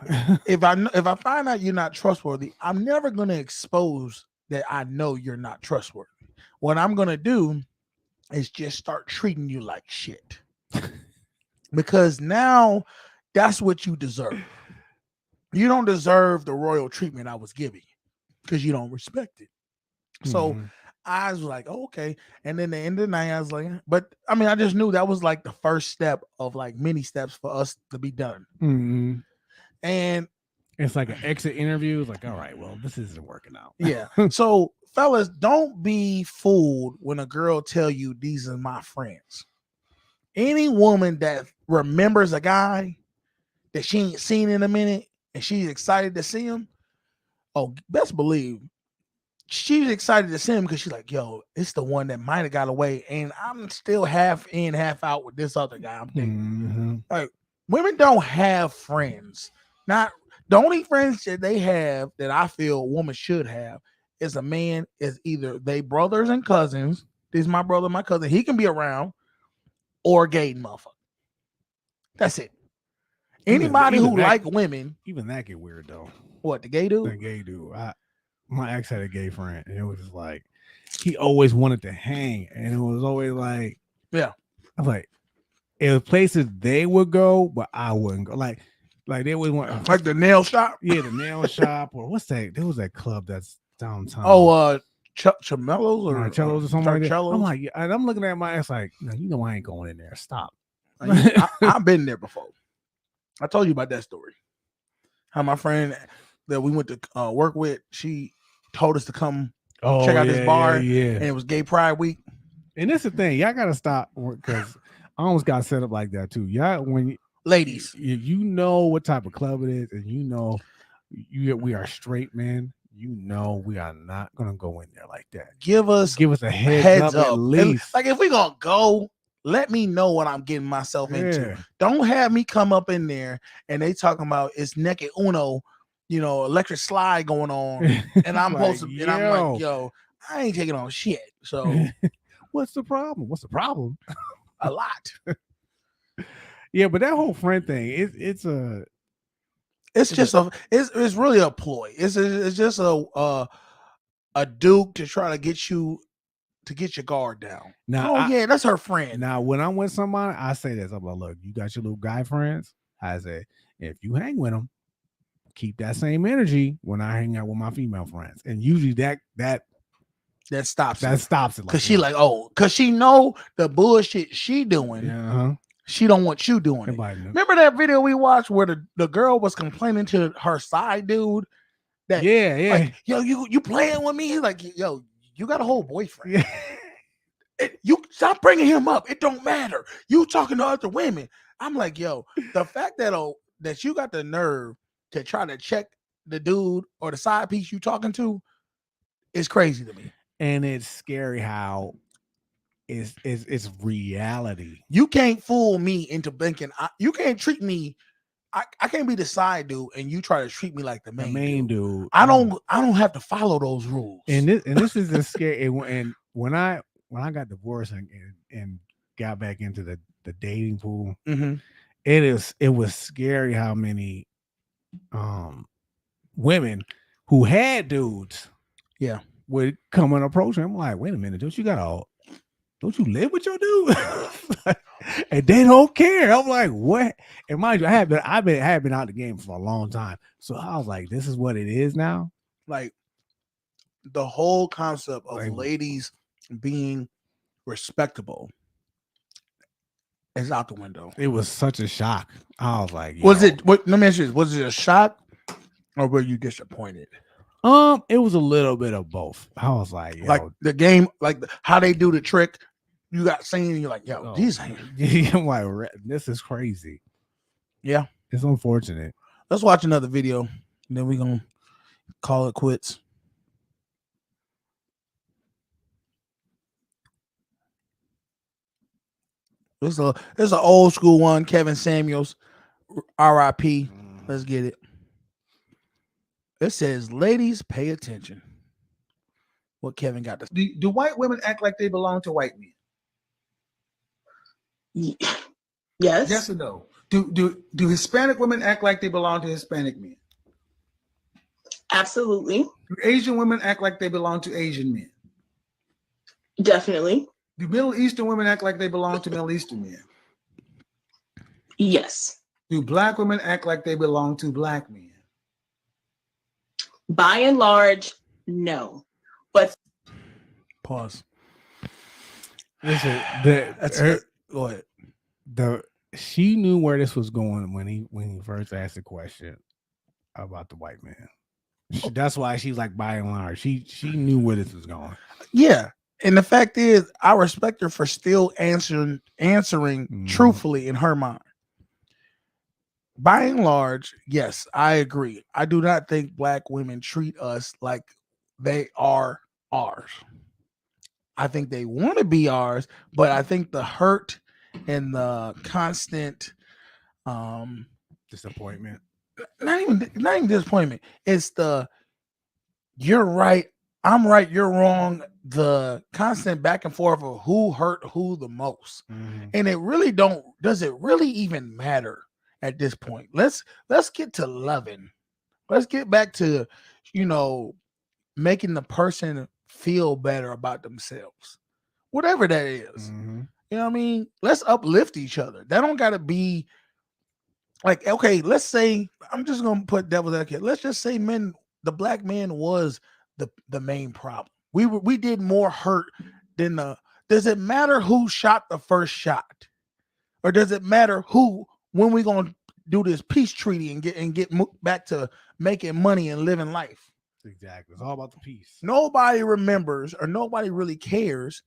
if I find out you're not trustworthy, I'm never gonna expose that I know you're not trustworthy. What I'm gonna do is just start treating you like shit. Because now that's what you deserve. you don't deserve the royal treatment I was giving because you don't respect it. So I was like, oh, okay. And then the end of the night, I was like, but I mean, I just knew that was like the first step of like many steps for us to be done. And it's like an exit interview. It's like, all right, well, this isn't working out. Yeah. So, fellas, don't be fooled when a girl tell you these are my friends. Any woman that remembers a guy that she ain't seen in a minute and she's excited to see him, oh, best believe she's excited to see him because she's like, yo, it's the one that might have got away, and I'm still half in, half out with this other guy I'm thinking. Like, women don't have friends. Not the only friends that they have that I feel a woman should have is a man is either they brothers and cousins. This is my brother, my cousin. He can be around, or a gay motherfucker. That's it. Anybody who like women, even that get weird though. What, the gay dude? The gay dude. My ex had a gay friend, and it was just like he always wanted to hang, and it was always like, yeah. I was like, it was places they would go, but I wouldn't go. Like they always want like the nail shop. Yeah, the nail shop, or what's that? There was that club that's downtown. Oh, Chamellos or Marcello's or something like that. I'm like, yeah, and I'm looking at my ex like, no, you know, I ain't going in there. Stop. I've been there before. I told you about that story. How my friend that we went to work with, she told us to come check out this bar, and it was Gay Pride Week. And that's the thing, y'all gotta stop because I almost got set up like that too. Y'all, when ladies, you know what type of club it is, and you know we are straight men. You know we are not gonna go in there like that. Give us a heads up. At least. Like if we gonna go, let me know what I'm getting myself into. Don't have me come up in there and they talking about it's naked Uno, you know, electric slide going on, and I'm like, supposed to, and I'm like, yo, I ain't taking on shit. So what's the problem? What's the problem? A lot. Yeah, but that whole friend thing, it's really a ploy. It's just a duke to try to get you to get your guard down. Now, yeah, that's her friend. Now, when I'm with somebody, I say this. I'm like, look, you got your little guy friends. I say, if you hang with them, keep that same energy when I hang out with my female friends. And usually that stops it. Because she like, because she know the bullshit she doing. She don't want you doing it. Remember that video we watched where the girl was complaining to her side dude that like, yo, you playing with me? He's like, yo, you got a whole boyfriend. You stop bringing him up. It don't matter. You talking to other women. I'm like, yo, the fact that you got the nerve to try to check the dude or the side piece you talking to is crazy to me. And it's scary how it's reality. You can't fool me into thinking you can't treat me. I can't be the side dude and you try to treat me like the main dude. I don't have to follow those rules. And this is the scary. And when I got divorced and got back into the dating pool, it was scary how many women who had dudes would come and approach him. I'm like, wait a minute, don't you live with your dude? And they don't care. I'm like, what? And mind you, I have been out the game for a long time. So I was like, this is what it is now. Like the whole concept of ladies being respectable is out the window. It was such a shock. I was like, let me ask you this, was it a shock or were you disappointed? It was a little bit of both. I was like, like the game, like how they do the trick. You got seen, and you're like, yo, these ain't. I'm like, this is crazy. Yeah, it's unfortunate. Let's watch another video, and then we're gonna call it quits. This is an old school one. Kevin Samuels, R.I.P. Let's get it. It says, "Ladies, pay attention." What Kevin got to say. Do white women act like they belong to white men? Yes. Yes or no? Do Hispanic women act like they belong to Hispanic men? Absolutely. Do Asian women act like they belong to Asian men? Definitely. Do Middle Eastern women act like they belong to Middle Eastern men? Yes. Do black women act like they belong to black men? By and large, no. But Pause. Listen, Go ahead. She knew where this was going when he first asked the question about the white man. That's why she's like, by and large, she knew where this was going. Yeah, and the fact is, I respect her for still answering truthfully in her mind. By and large, yes, I agree. I do not think black women treat us like they are ours. I think they want to be ours, but I think the hurt and the constant disappointment, not even disappointment, it's the you're right, I'm right, you're wrong, the constant back and forth of who hurt who the most. And it really does it really even matter at this point? Let's get to loving. Let's get back to, making the person feel better about themselves, whatever that is. You know what I mean? Let's uplift each other. That don't gotta be like, okay, let's say, I'm just gonna put devil's advocate. Let's just say the black man was the main problem. We did more hurt than does it matter who shot the first shot? Or does it matter when we gonna do this peace treaty and get back to making money and living life? Exactly. It's all about the peace. Nobody remembers or nobody really cares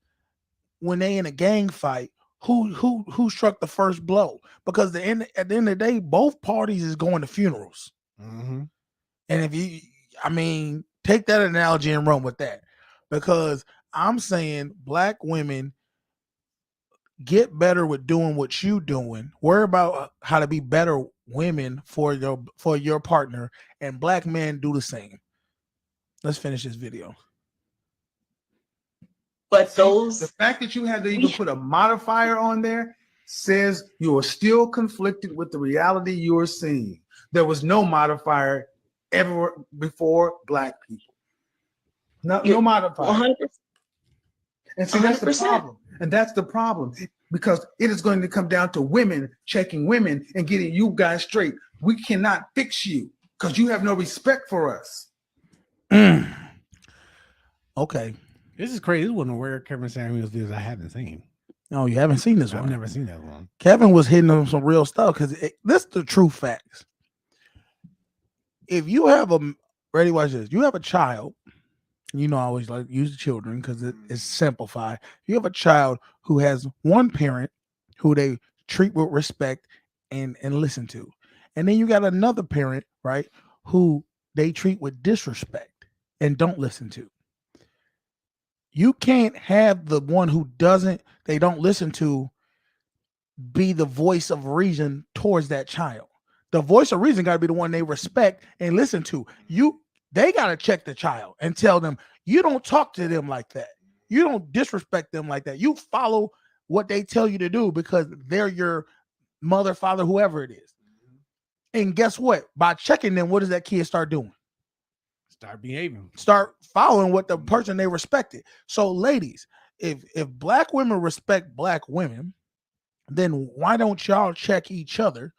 when they in a gang fight who struck the first blow, because at the end of the day, both parties is going to funerals. And if take that analogy and run with that, because I'm saying black women, get better with doing what you doing. Worry about how to be better women for your partner, and black men do the same. Let's finish this video. But the fact that you had to even put a modifier on there says you are still conflicted with the reality you are seeing. There was no modifier ever before black people. No modifier. 100%. And see, that's the problem. And that's the problem, because it is going to come down to women checking women and getting you guys straight. We cannot fix you because you have no respect for us. Okay. This is crazy. This is one of the rare Kevin Samuels videos I haven't seen. No, you haven't seen this one. I've never seen that one. Kevin was hitting on some real stuff, because this is the true facts. If you have ready, watch this. You have a child. I always like use the children because it's simplified. You have a child who has one parent who they treat with respect and listen to. And then you got another parent, right, who they treat with disrespect and don't listen to. You can't have the one who they don't listen to be the voice of reason towards that child. The voice of reason got to be the one they respect and listen to. They got to check the child and tell them, you don't talk to them like that. You don't disrespect them like that. You follow what they tell you to do because they're your mother, father, whoever it is. And guess what? By checking them, what does that kid start doing? Start behaving. Start following what the person they respected. So ladies, if black women respect black women, then why don't y'all check each other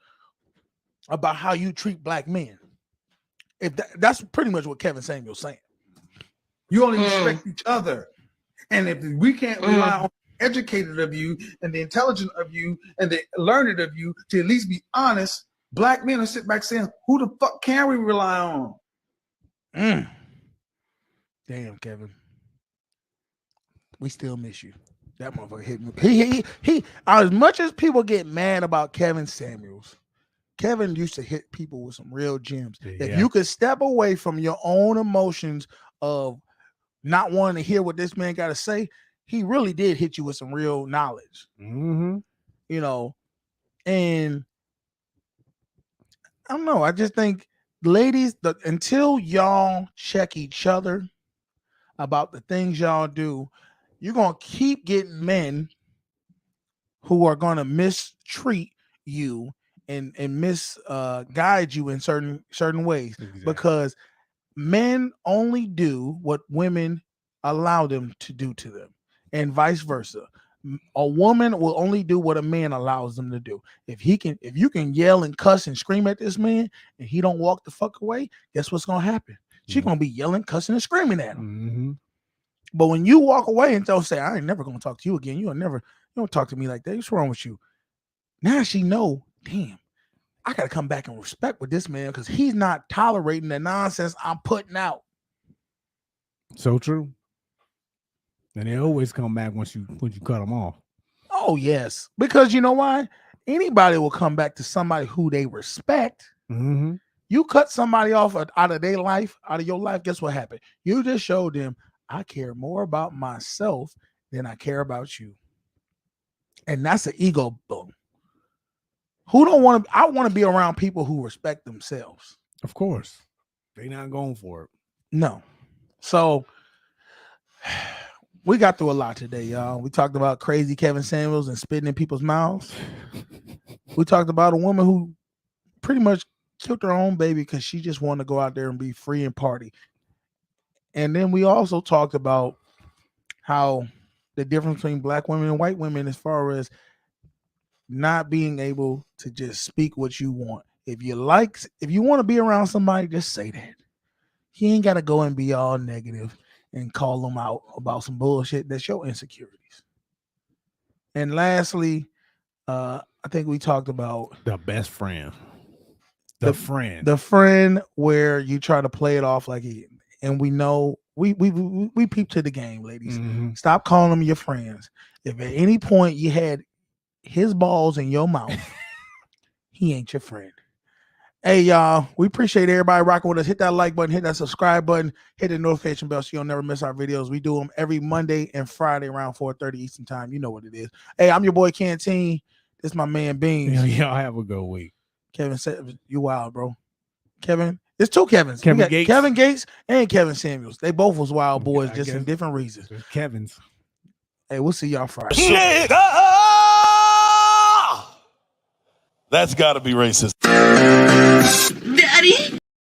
about how you treat black men? If that's pretty much what Kevin Samuel's saying. You only respect each other. And if we can't rely on the educated of you and the intelligent of you and the learned of you to at least be honest, black men will sit back saying, who the fuck can we rely on? Damn, Kevin. We still miss you. That motherfucker hit me. He as much as people get mad about Kevin Samuels, Kevin used to hit people with some real gems. Yeah. If you could step away from your own emotions of not wanting to hear what this man got to say, he really did hit you with some real knowledge. And I don't know. I just think, ladies, until y'all check each other about the things y'all do, you're going to keep getting men who are going to mistreat you and misguide you in certain ways. Exactly. Because men only do what women allow them to do to them, and vice versa. A woman will only do what a man allows them to do. If you can yell and cuss and scream at this man and he don't walk the fuck away, guess what's gonna happen? She's gonna be yelling, cussing, and screaming at him. Mm-hmm. But when you walk away and don't say, I ain't never gonna talk to you again, you don't talk to me like that. What's wrong with you? Now she know, damn, I gotta come back and respect with this man because he's not tolerating the nonsense I'm putting out. So true. And they always come back once you cut them off. Oh, yes. Because you know why? Anybody will come back to somebody who they respect. Mm-hmm. You cut somebody off out of their life, out of your life, guess what happened? You just showed them, I care more about myself than I care about you. And that's an ego boom. Who don't want to? I want to be around people who respect themselves. Of course. They're not going for it. No. So we got through a lot today, y'all. We talked about crazy Kevin Samuels and spitting in people's mouths. We talked about a woman who pretty much killed her own baby because she just wanted to go out there and be free and party. And then we also talked about how the difference between black women and white women as far as not being able to just speak what you want. If you want to be around somebody, just say that. He ain't got to go and be all negative and call them out about some bullshit. That's your insecurities. And lastly, I think we talked about the best friend. The friend where you try to play it off like he, and we know we peep to the game, ladies. Mm-hmm. Stop calling them your friends. If at any point you had his balls in your mouth, he ain't your friend. Hey, y'all, we appreciate everybody rocking with us. Hit that like button, hit that subscribe button, hit the notification bell so you'll never miss our videos. We do them every Monday and Friday around 4:30 Eastern time. You know what it is. Hey, I'm your boy Canteen. This is my man Beans. Y'all have a good week. Kevin said, you wild, bro. Kevin, there's two Kevins. Kevin Gates and Kevin Samuels. They both was wild boys, just in different reasons. Kevin's. Hey, we'll see y'all Friday. That's got to be racist.